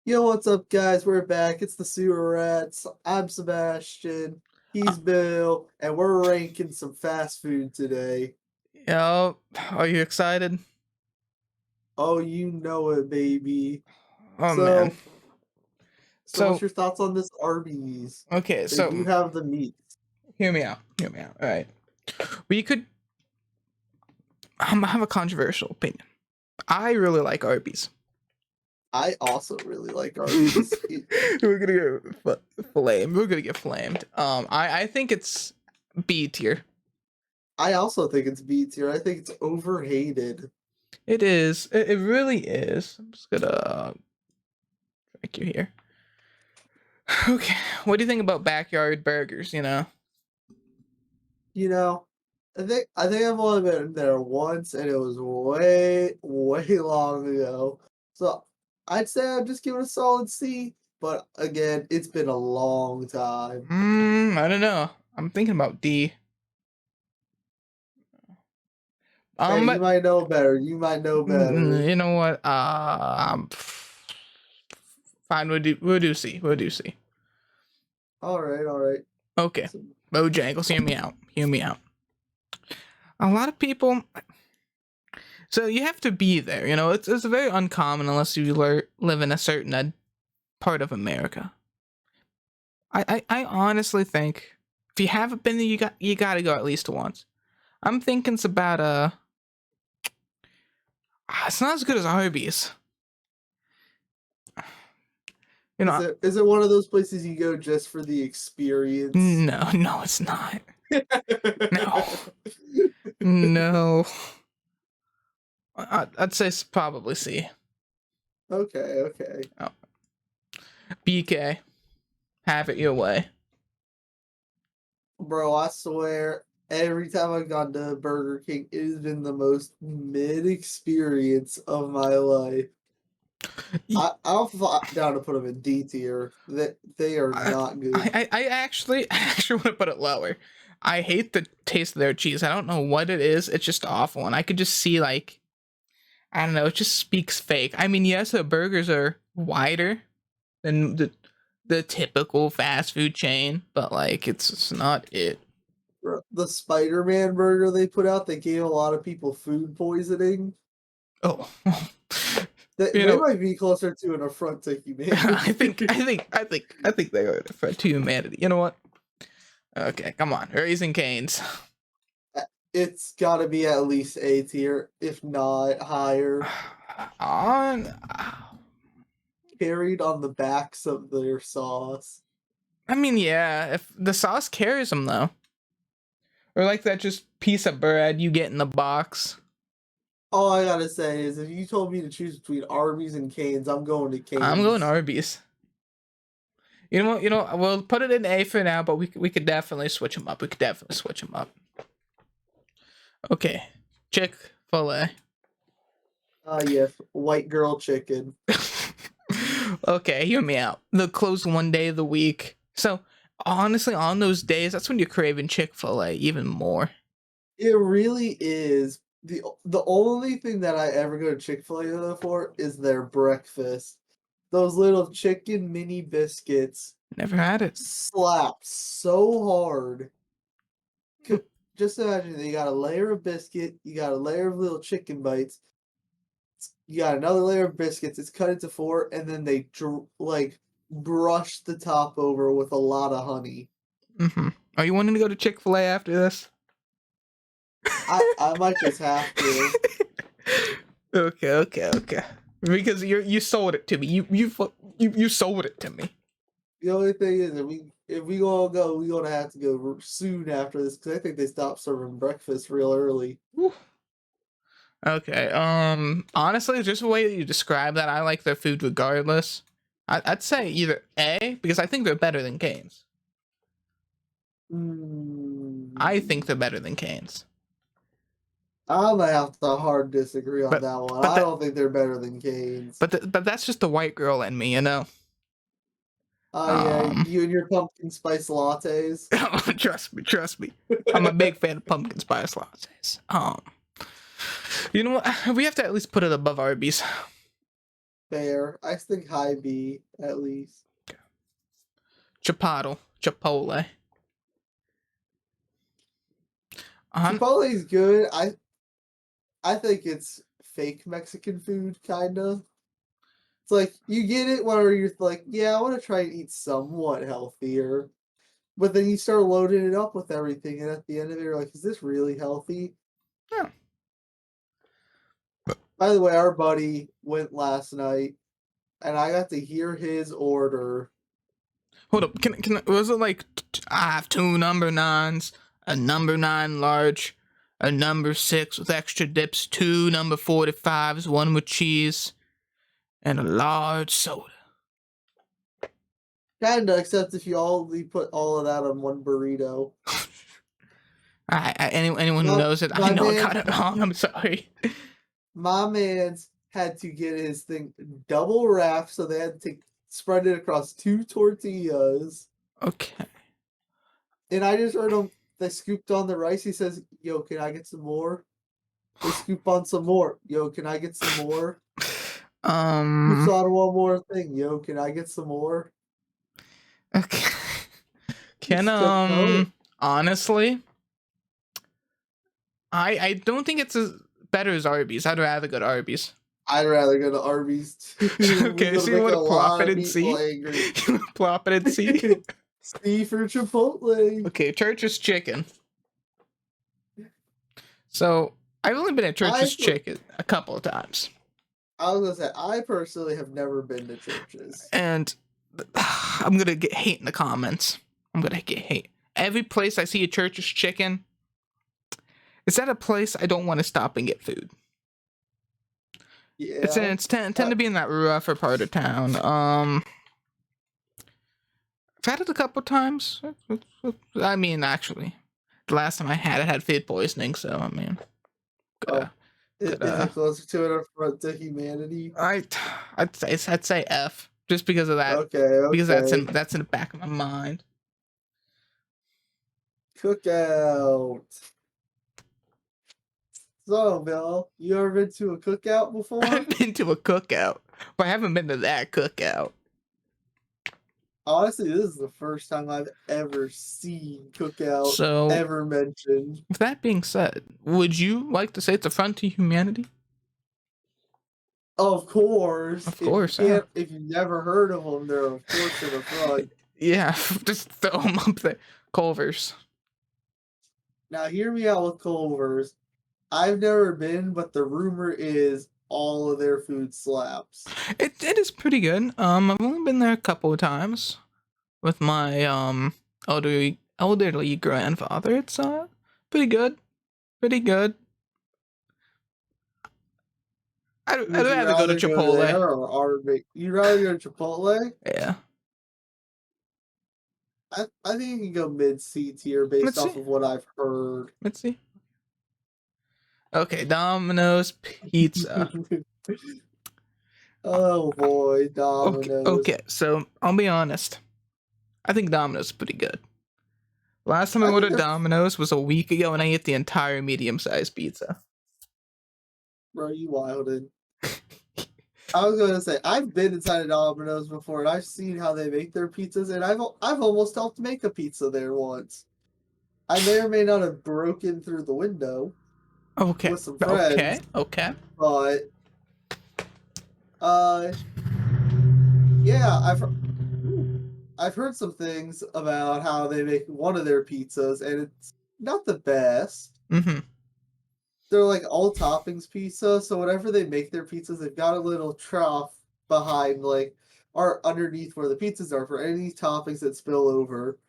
Yo, what's up, guys? We're back. It's the Sewer Rats. I'm Sebastian. Uh, He's Bill, and we're ranking some fast food today. Yo, are you excited? Oh, you know it, baby. Oh man. So, so what's So, your thoughts on this Arby's? okay, They so do have the meat. hear me out. Hear me out. All right. We could have a controversial opinion. I really like Arby's. I also really like Arby's. We're gonna get flamed. We're gonna get flamed. I think it's B tier. I also think it's B tier. I think it's overhated. It is. It really is. I'm just gonna thank you here. Okay. What do you think about backyard burgers? You know, I think I've only been there once, and it was way, way long ago. So I'd say I'm just giving it a solid C. But again, it's been a long time. I don't know. I'm thinking about D. Hey, you But might know better. You might know better. you know what? Fine. We'll do C. We'll do C. All right, all right. Okay. So, Bojangles, hear me out. Hear me out. A lot of people. So you have to be there. It's very uncommon unless you live in a certain part of America. I honestly think if you haven't been there, you gotta go at least once. I'm thinking it's about it's not as good as Arby's. You is know, it one of those places you go just for the experience? no, no, it's not. No, no. I'd say it's probably C. Okay, okay. Oh. BK, have it your way. Bro, I swear, every time I've gone to Burger King, it has been the most mid experience of my life. I'll down to put them in D tier. They are I, not good. I actually want to put it lower. I hate the taste of their cheese. I don't know what it is. It's just awful, and I could just see I don't know. It just speaks fake. I mean, yes, the burgers are wider than the typical fast food chain, but it's not it. Bro, the Spider-Man burger they put out, they gave a lot of people food poisoning. Oh, you They know, might be closer to an affront to I think humanity. I think I think I think they are for to humanity. You know what? Okay, come on, Raising Canes. It's got to be at least A tier, if not higher. On. Carried on the backs of their sauce. I mean, yeah, if the sauce carries them though, or like that just piece of bread you get in the box. All I gotta say is, if you told me to choose between Arby's and Cane's, I'm going to I'm going Cane's. Arby's. You know what? We'll put it in A for now, but we could definitely switch them up. We could definitely switch them up. Okay, Chick-fil-A. Ah, yes, white girl chicken. Okay, hear me out. They'll close one day of the week. So honestly, on those days, that's when you're craving Chick-fil-A even more. It really is. The only thing that I ever go to Chick-fil-A for is their breakfast. Those little chicken mini biscuits Never had it. slap so hard. C- Just imagine you got a layer of biscuit, you got a layer of little chicken bites, you got another layer of biscuits. It's cut into four, and then they brush the top over with a lot of honey. Are you wanting to go to Chick-fil-A after this? I might just have to. Okay. Because you sold it to me. You sold it to me. The only thing is, if we gonna go, we gonna have to go soon after this, because I think they stopped serving breakfast real early. Whew. Okay. Honestly, just the way that you describe that, I like their food regardless. I'd say either A, because I think they're better than Cane's. I think Mm, they're better than Cane's. I'm gonna have to hard disagree on But that one. but I that don't think they're better than Cane's. but that's just the white girl in me, you know. Oh yeah, Um, you and your pumpkin spice lattes. trust me. I'm a big fan of pumpkin spice lattes. You know what? We have to at least put it above Arby's. Fair. I think high B at least. Chipotle. On Chipotle's good. I think it's fake Mexican food, kinda. It's like you get it whenever you're like, yeah, I want to try and eat somewhat healthier. But then you start loading it up with everything, and at the end of it, you're like, is this really healthy? yeah. By the way, our buddy went last night, and I got to hear his order. Hold up. Can was it like I have 2 number 9s, a number 9 large, a number 6 with extra dips, 2 number 45s, 1 with cheese, and a large soda. Kinda, except if you only put all of that on one burrito. Anyone who My, knows it, I my know I man, got it wrong. I'm sorry. my man's had to get his thing double wrapped, so they had to spread it across 2 tortillas. Okay. And I just heard him. They scooped on the rice. He says, "Yo, can I get some more?" They scoop on some more. Yo, can I get some more? Scoops Um. on one more thing. Yo, can I get some more? Okay. Can Just took home. honestly, I don't think it's as better as Arby's. I'd rather go to Arby's. I'd rather go to Arby's too. We're Okay, gonna so you make want a to plop lot it of in people C? angry. You want to plop it in C? C for Chipotle. Okay, Church's Chicken. So I've only been at I Church's Chicken a couple of times, was gonna say I personally have never been to churches. and I'm gonna get hate in the comments. I'm gonna get hate. Every place I see a Church's Chicken, is that a place I don't want to stop and get food? Yeah. It's tend to be in that rougher part of town. I've had it a couple times. I mean, actually, the last time I had food poisoning. So I mean, Oh, is could it closer to an affront to humanity? I'd say F just because of that. Okay, Because okay. that's in the back of my mind. Cookout. So, Bill, you ever been to a cookout before? I've been to a cookout, but I haven't been to that cookout. Honestly, this is the first time I've ever seen cookout So, ever mentioned. with that being said, would you like to say it's a front to humanity? Of course, Of course, if you've never heard of them, they're of course in the front. Yeah, just throw them up there. Culver's. Now, hear me out with Culver's. I've never been, but the rumor is all of their food slaps. It is pretty good. I've only been there a couple of times with my elderly grandfather. It's pretty good. Pretty good. I'd Would you rather go to rather go Chipotle. there or Arby's? You'd rather go to Chipotle? Yeah. I think you can go mid C tier based Let's off see. of what I've heard. Let's see. Okay, Domino's Pizza. Oh boy, Domino's. Okay, so I'll be honest. I think Domino's is pretty good. Last time I I think ordered they're Domino's was a week ago, and I ate the entire medium-sized pizza. bro, you wildin'. I was gonna say I've been inside of Domino's before, and I've seen how they make their pizzas, and I've almost helped make a pizza there once. I may or may not have broken through the window Okay. with some friends, Okay. but yeah, I've heard some things about how they make one of their pizzas, and it's not the best. Mm-hmm. They're like all toppings pizza, so whenever they make their pizzas, they've got a little trough behind, like, or underneath where the pizzas are for any toppings that spill over.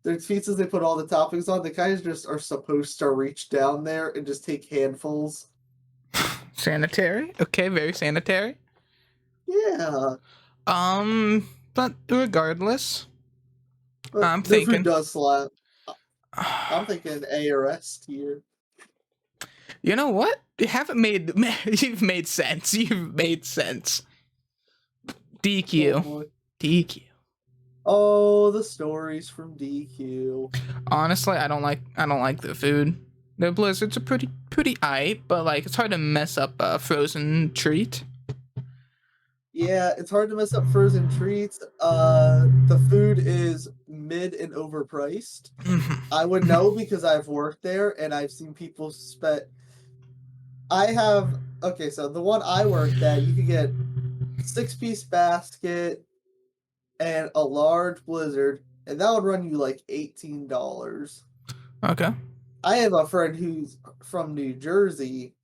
There's pizzas they put all the toppings on. They kind of just are supposed to reach down there and just take handfuls. Sanitary. Okay, very sanitary. Yeah. But regardless, But I'm their thinking. food does slap. I'm thinking A or S tier. You know what? You haven't made. You've made sense. You've made sense. DQ. Oh, DQ. oh, the stories from DQ. Honestly, I don't like the food. The blizzards are pretty aight, but like it's hard to mess up a frozen treat. Yeah, it's hard to mess up frozen treats. The food is mid and overpriced. I would Mhm. know because I've worked there and I've seen people spend. I have okay, so the one I worked at, you could get 6-piece basket and a large blizzard, and that would run you like $18. Okay. I have a friend who's from New Jersey,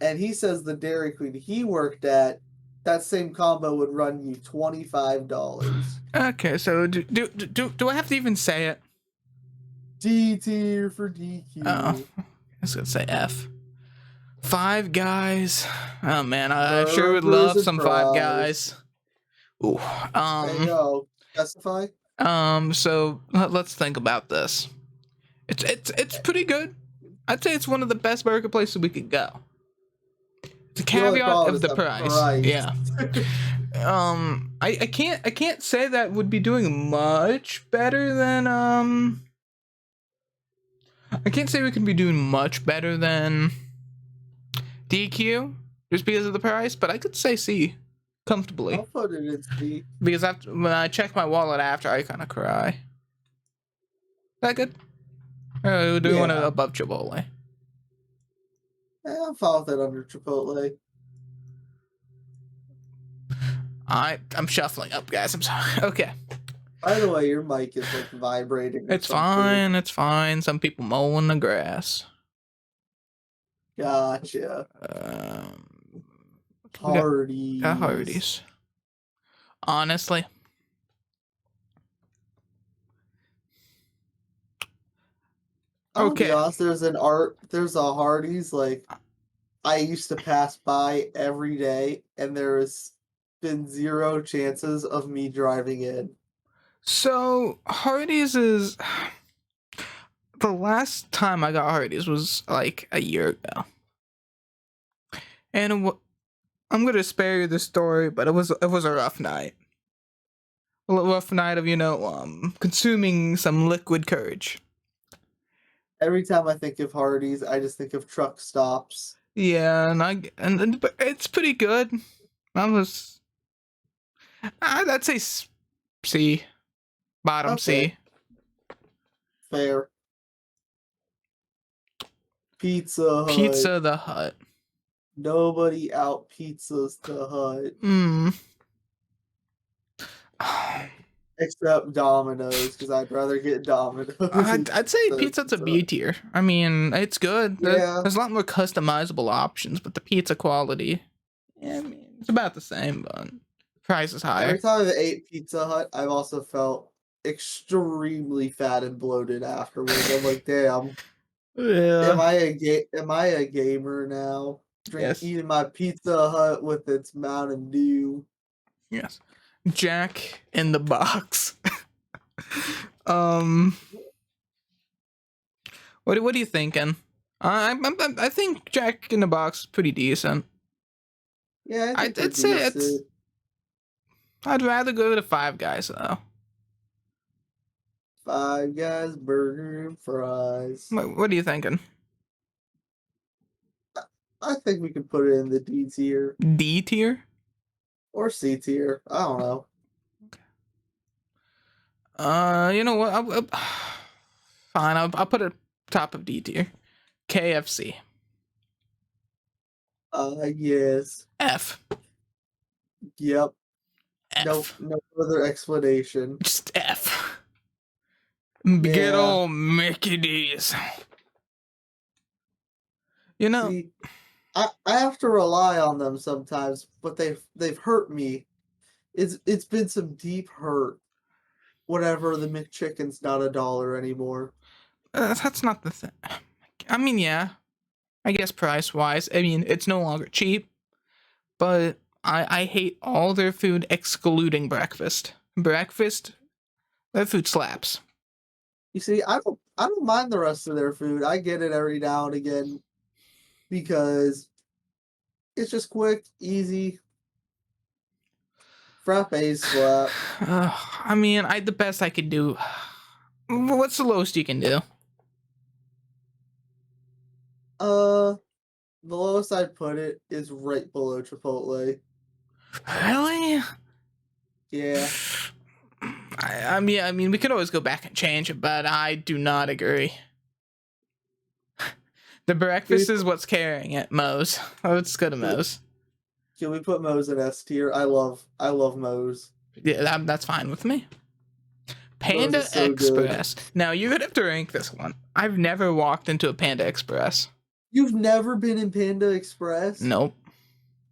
and he says the Dairy Queen he worked at, that same combo would run you $25. Okay. So do I have to even say it? D tier for Oh, DQ. I was gonna say F. Five Guys. Oh man, I sure would Burgers love and some Five fries. Guys. Ooh. Hey yo, specify? So let's think about this. It's pretty good. I'd say it's one of the best burger places we could go. The The only caveat problem of is the the price. price. Yeah. I can't say that would be doing much better than I can't say we can be doing much better than DQ just because of the price, but I could say C comfortably I'll put it in C. because after when I check my wallet after, I kind of cry. Is that good? Or do we want to Yeah. above Chipotle? I'm fine with that under Chipotle. I'm shuffling up, guys. I'm sorry. Okay, By the way, your mic is like vibrating or it's something. fine. It's fine. Some people mowing the grass. Gotcha. Um, we got Hardee's. Hardee's. Honestly, I'll be okay. honest, there's a Hardee's like I used to pass by every day and there has been zero chances of me driving in. So Hardee's is the last time I got Hardee's was like a year ago, and I'm gonna spare you the story, but it was a rough night. A rough night of consuming some liquid courage. Every time I think of Hardee's, I just think of truck stops. Yeah, and but it's pretty good. I was I'd say C, bottom Okay, C. fair. Pizza Hut. Pizza the Hut. Nobody out pizzas the Hut Hmm. except Domino's because I'd rather get Domino's I'd say than pizza's a Pizza B Hut. tier. I mean, it's good. Yeah. There's a lot more customizable options, but the pizza quality, yeah, I mean, it's about the same, but price is Every higher. time I've ate Pizza Hut, I've also felt extremely fat and bloated afterwards. I'm like, damn, Yeah. am I a gamer now? Yes. Eating my Pizza Hut with its Mountain Dew. Yes. Jack in the Box. um, what are you thinking? I think Jack in the Box is pretty decent. Yeah, I think they're I'd say decent. I'd rather go to Five Guys though. Five Guys burger and fries. What are you thinking? I think we could put it in the D tier D tier? or C tier. I don't know. You know what? Fine. I'll put it top of D tier. KFC. Yes. F. Yep. No, F. no further explanation. Just F. Good Yeah. old Mickey D's. You know, See, I have to rely on them sometimes, but they've hurt me. It's been some deep hurt whenever the McChicken's not $1 anymore. that's not the thing. I mean, yeah. I guess price wise, I mean, it's no longer cheap, but I hate all their food excluding breakfast. Breakfast, their food slaps. You see, I don't mind the rest of their food. I get it every now and again because it's just quick, easy. Frappes slap. I mean, the best I could do. What's the lowest you can do? Uh, the lowest I'd put it is right below Chipotle. Really? Yeah. I mean, we could always go back and change it, but I do not agree. The Can we breakfast is what's carrying it, Moe's. Oh, let's go to can we, Moe's. can we put Moe's in S tier? I love Moe's. Yeah, that's fine with me. Moe's Panda is so good. Express. Now you're gonna have to rank this one. I've never walked into a Panda Express. You've never been in Panda Express? Nope.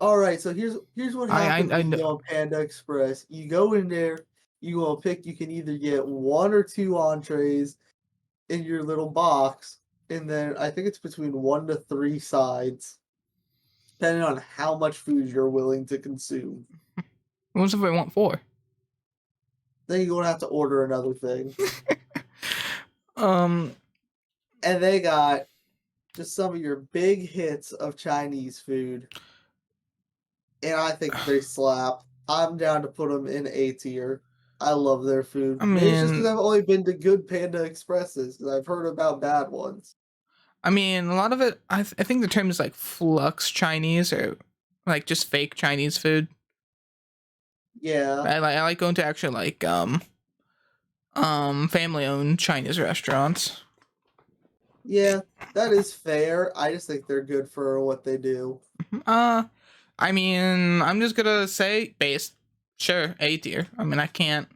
All right, so here's what happens I when you know. go on Panda Express. You go in there, you will pick. You can either get one or two entrees in your little box, and then I think it's between 1 to 3 sides, depending on how much food you're willing to consume. What's if I want 4? Then you're gonna have to order another thing, um, and they got just some of your big hits of Chinese food, and I think they slap. I'm down to put them in A tier. I love their food. I Maybe it's just because mean, I've only been to good Panda Expresses, because I've heard about bad ones. a lot of it. I think the term is like flux Chinese or like just fake Chinese food. Yeah, I like going to actually like family owned Chinese restaurants. yeah, that is fair. I just think they're good for what they do. Uh, I mean, I'm just gonna say base. Sure, A tier. I mean, I can't.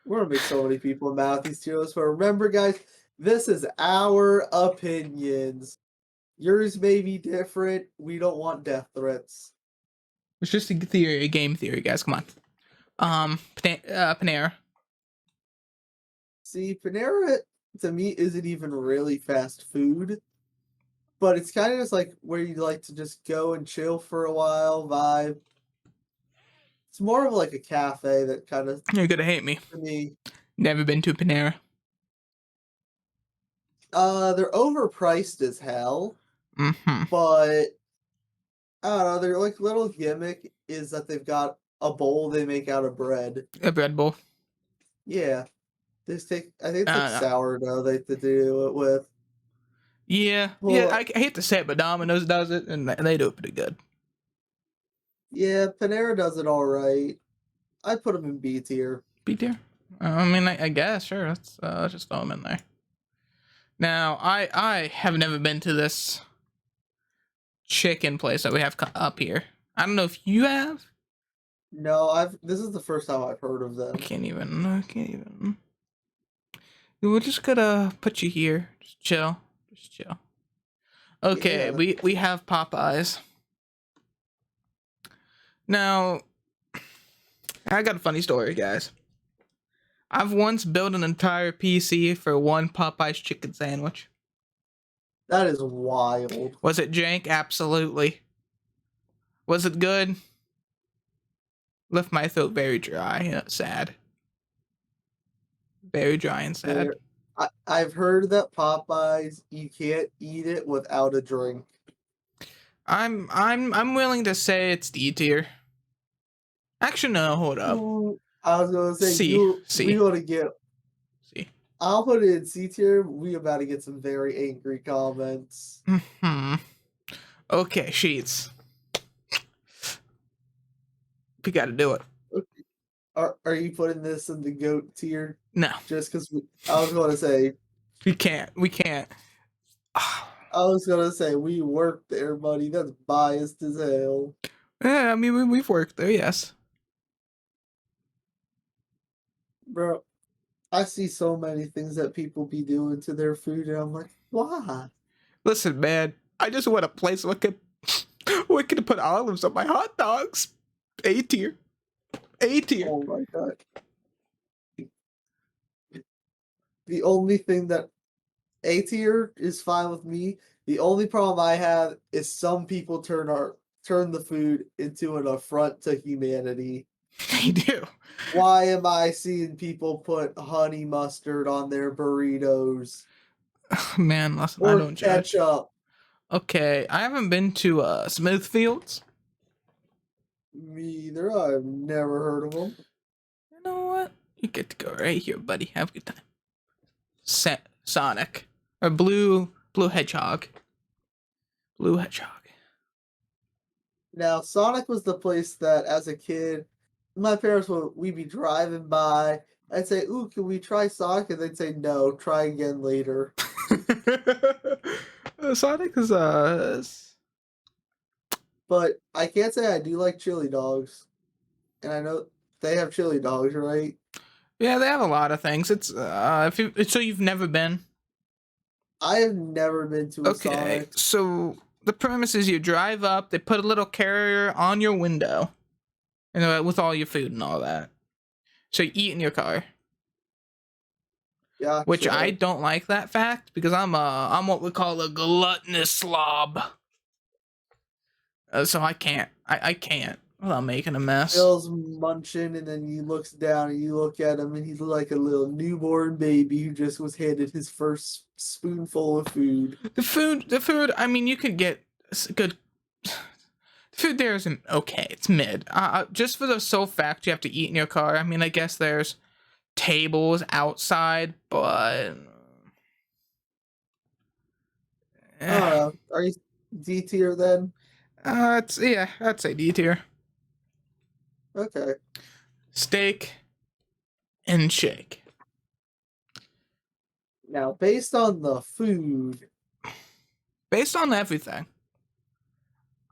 We're gonna make so many people mad at these tier lists, but remember, guys, this is our opinions. Yours may be different. We don't want death threats. It's just a theory, a game theory, guys. Come on. Panera. See, Panera to me isn't even really fast food, but it's kind of just like where you like to just go and chill for a while, vibe. It's more of like a cafe that kind of You're gonna hate me. to me. Never been to a Panera. They're overpriced as hell, Mm-hmm. but I don't know. Their like little gimmick is that they've got a bowl they make out of bread. A Red Bull. Yeah, I think it's like Uh, sourdough they do it with. yeah. Well, I hate to say it, but Domino's does it, and they do it pretty good. yeah, Panera does it all right. I put them in B tier. B tier. I mean, I guess sure. Let's just throw them in there. Now, I have never been to this chicken place that we have up here. I don't know if you have. No, this is the first time I've heard of I them. can't even. I can't even. We're just gonna put you here. Just chill. Just chill. Okay, Yeah, we have Popeyes. Now, I got a funny story, guys. I've once built an entire PC for one Popeyes chicken sandwich. that is wild. Was it jank? Absolutely. Was it good? Left my throat very dry. Sad. Very dry and sad. There, I've heard that Popeyes you can't eat it without a drink. I'm willing to say it's D tier. Actually, no. Hold up. Ooh, I was gonna say C. we C. gonna get. C. I'll put it in C tier. We about to get some very angry comments. Hmm. Okay, sheets. We got to do it. Are you putting this in the goat tier? No, Just because I was gonna say we can't. We can't. we work there, buddy. That's biased as hell. Yeah, I mean we've worked there. Yes. Bro, I see so many things that people be doing to their food, and I'm like, why? Listen, man. I just want a place where I can put olives on my hot dogs. A tier. A tier. Oh my god. The only thing that A tier is fine with me. The only problem I have is some people turn the food into an affront to humanity. They do. Why am I seeing people put honey mustard on their burritos Man, listen. I or don't judge. ketchup? Okay, I haven't been to Smithfields. Me either. I've never heard of them. You know what? You get to go right here, buddy. Have a good time. Sonic or Blue Hedgehog. Blue Hedgehog. Now, Sonic was the place that, as a kid, my parents would we'd be driving by. I'd say, "Ooh, can we try Sonic?" And they'd say, "No, try again later." Sonic is But I can't say I do like chili dogs, and I know they have chili dogs, right? yeah, they have a lot of things. It's if you so you've never been. I have never been to a Okay, Sonic. so the premise is you drive up, they put a little carrier on your window, with all your food and all that. So you eat in your car, which I Gotcha. don't like that fact because I'm what we call a gluttonous slob. So I can't without making a mess. Bill's munching, and then he looks down and you look at him, and he's like a little newborn baby who just was handed his first spoonful of food. The food. I mean, you could get good. The food there isn't okay. It's mid. Just for the sole fact you have to eat in your car. I mean, I guess there's tables outside, but I eh, don't know. Are you D tier then? it's yeah. I'd say D tier. Okay. Steak and shake. Now, based on the food, Based on everything,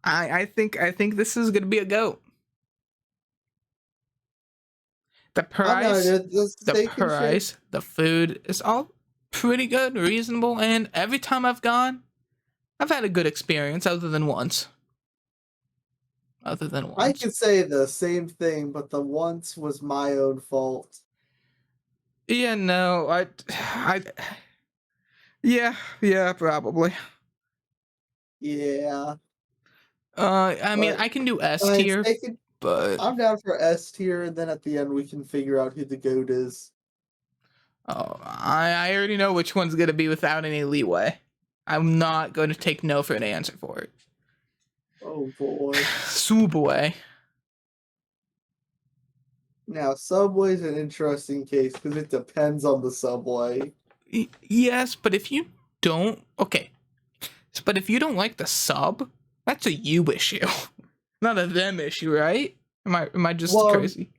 I think this is gonna be a goat. The I'm not price, the steak and shake. the food is all pretty good, reasonable, and every time I've gone, I've had a good experience other than once. Other than I once. could say the same thing, but the once was my own fault. Yeah, no, yeah, probably. Yeah, I mean, but I can do S fine, tier, steak and but I'm down for S tier, and then at the end we can figure out who the goat is. oh, I already know which one's gonna be without any leeway. I'm not going to take no for an answer for it. Oh boy. Swoop away. Now, Subway's an interesting case because it depends on the Subway. Yes, but if you don't, okay, but if you don't like the sub, that's a you issue, not a them issue, right? Am I just Well, crazy?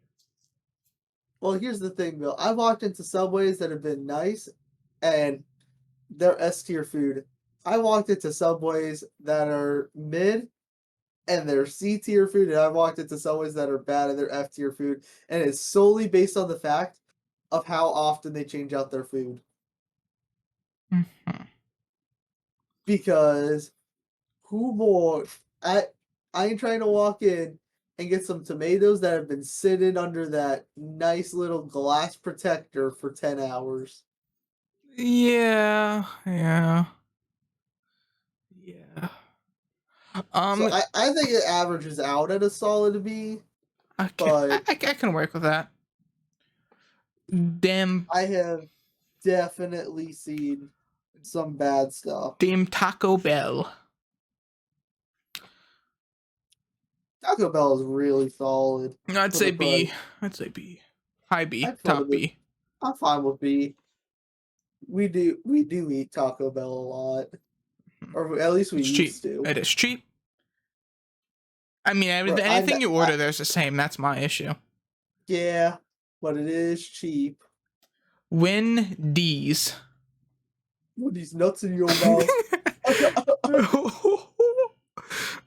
well, here's the thing, Bill. I've walked into Subways that have been nice, and they're S tier food. I walked into Subways that are mid, and they're C tier food, and I've walked into Subways that are bad and they're F tier food, and it's solely based on the fact of how often they change out their food. Mhm. Because who more? I I ain't trying to walk in and get some tomatoes that have been sitting under that nice little glass protector for 10 hours. Yeah, yeah, yeah. So Um, I think it averages out at a solid B, okay, but I can work with that. Damn, I have definitely seen some bad stuff. damn Taco Bell. Taco Bell is really solid I'd for say the B. price. I'd say B. High B, I'd put top them in. B. I'm fine with B. We do eat Taco Bell a lot, or at least we It's used cheap. to. It is cheap. I mean, But anything you order, there's the same. That's my issue. yeah, but it is cheap. Wendy's. With these nuts in your mouth.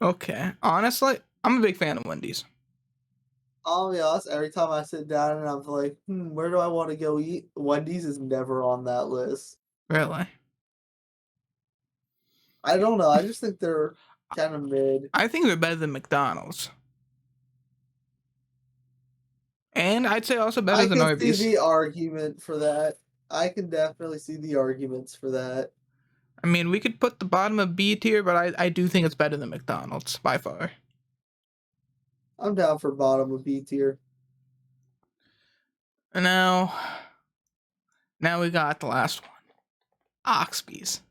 Okay. Honestly, I'm a big fan of Wendy's. I'll be honest, every time I sit down and I'm like, where do I want to go eat? Wendy's is never on that list. Really. I don't know. I just think they're kind of mid. I think they're better than McDonald's. And I'd say also better I than can see Arby's. the argument for that. I can definitely see the arguments for that. I mean, we could put the bottom of B tier, but I do think it's better than McDonald's by far. I'm down for bottom of B tier. And now we got the last one. Oxby's.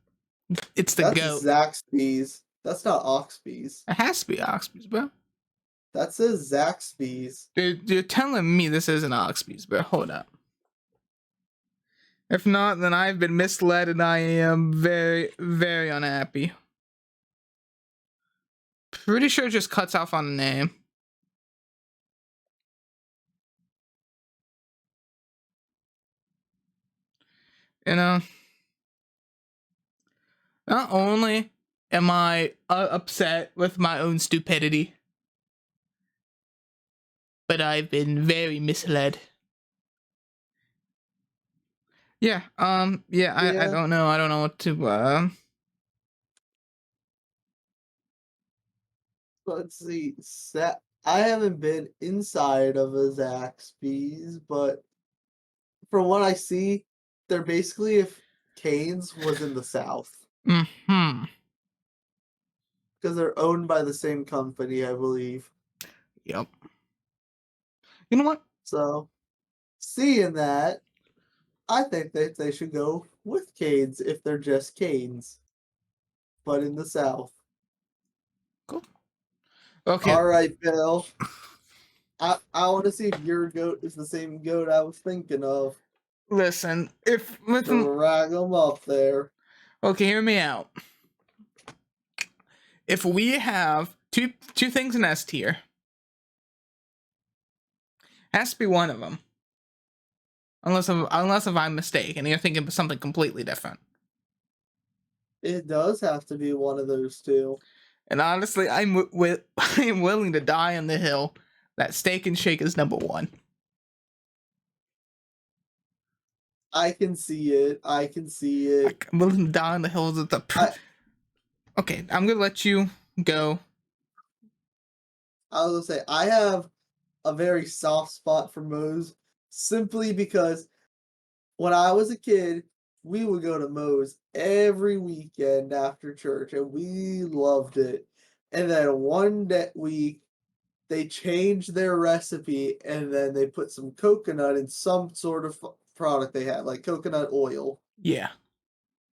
It's the That's goat. Zaxby's. That's not Oxby's. It has to be Oxby's, bro. That says Zaxby's. You're telling me this isn't Oxby's, bro. Hold up. If not, then I've been misled and I am very, very unhappy. Pretty sure it just cuts off on the name. You know, not only am I upset with my own stupidity, but I've been very misled. Yeah, yeah, I Yeah. don't know. I don't know what to, Let's see. I haven't been inside of a Zaxby's, but from what I see, they're basically if Cane's was in the South hmm. because they're owned by the same company, I believe. Yep. You know what? So, seeing that, I think that they should go with Cane's if they're just Cane's, but in the South. Cool. Okay. All right, Bill. I want to see if your goat is the same goat I was thinking of. Listen, if To listen, rag them up there. okay, hear me out. If we have two things in S tier, has to be one of them. Unless if I'm mistaken, you're thinking of something completely different. It does have to be one of those two. And honestly, I am willing to die on the hill that Steak and Shake is number one. I can see it. I can see it. I'm willing to die on the hill that Okay, I'm gonna let you go. I was gonna say I have a very soft spot for Moe's simply because when I was a kid, we would go to Moe's every weekend after church, and we loved it. And then one day week, they changed their recipe, and then they put some coconut in some sort of product they had, like coconut oil. Yeah.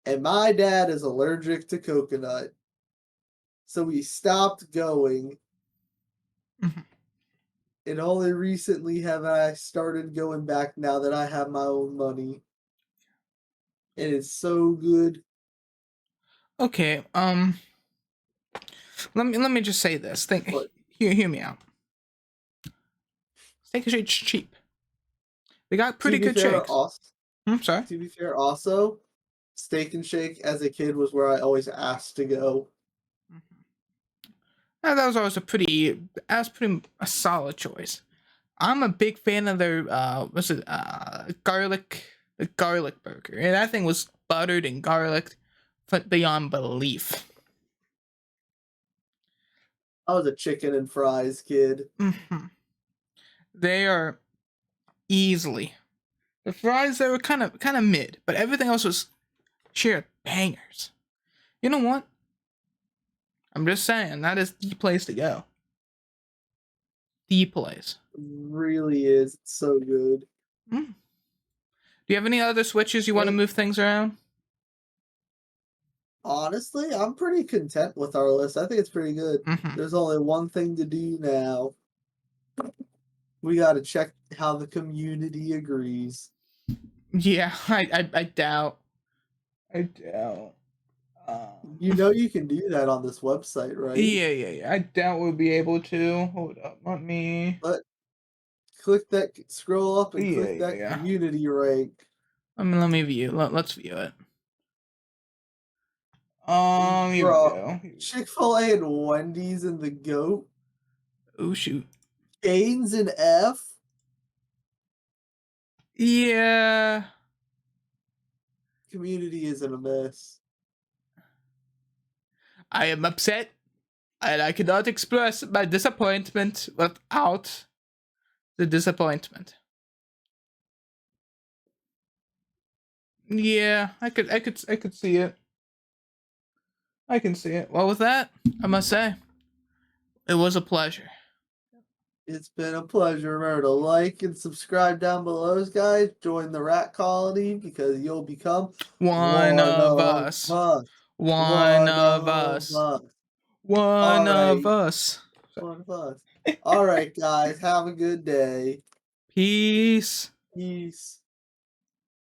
And my dad is allergic to coconut, so we stopped going. Mhm. And only recently have I started going back now that I have my own money. And it's so good. Okay. Let me just say this. But Hear me out. Steak and Shake's cheap. They got to pretty be good fair, shakes. also, Sorry. also, Steak and Shake as a kid was where I always asked to go. That was always a solid choice. I'm a big fan of their what's it the garlic burger, and that thing was buttered and garlic beyond belief. I was a chicken and fries kid. Mm-hmm. They are easily the fries. They were kind of mid, but everything else was sheer bangers. You know what? I'm just saying that is the place to go. The place. Really is. It's so good. Mm. Do you have any other switches you want to But move things around? honestly, I'm pretty content with our list. I think it's pretty good. Mm-hmm. There's only one thing to do now. We got to check how the community agrees. Yeah, I doubt. I doubt. You know you can do that on this website, right? Yeah. I doubt we'll be able to. Hold up, let me. But click that, scroll up and click that Yeah. community rank. Let me view. Let's view it. Here we Bro, go. Chick-fil-A and Wendy's and the GOAT. Oh shoot. Canes and F. Yeah. Community isn't a mess. I am upset, and I cannot express my disappointment without the disappointment. Yeah, I could see it. I can see it. Well, with that, I must say, it was a pleasure. It's been a pleasure. Remember to like and subscribe down below, guys. Join the rat colony because you'll become One one of of us. us. One One of of us. us. One All of right. us. One of us. All right, guys. Have a good day. Peace. Peace.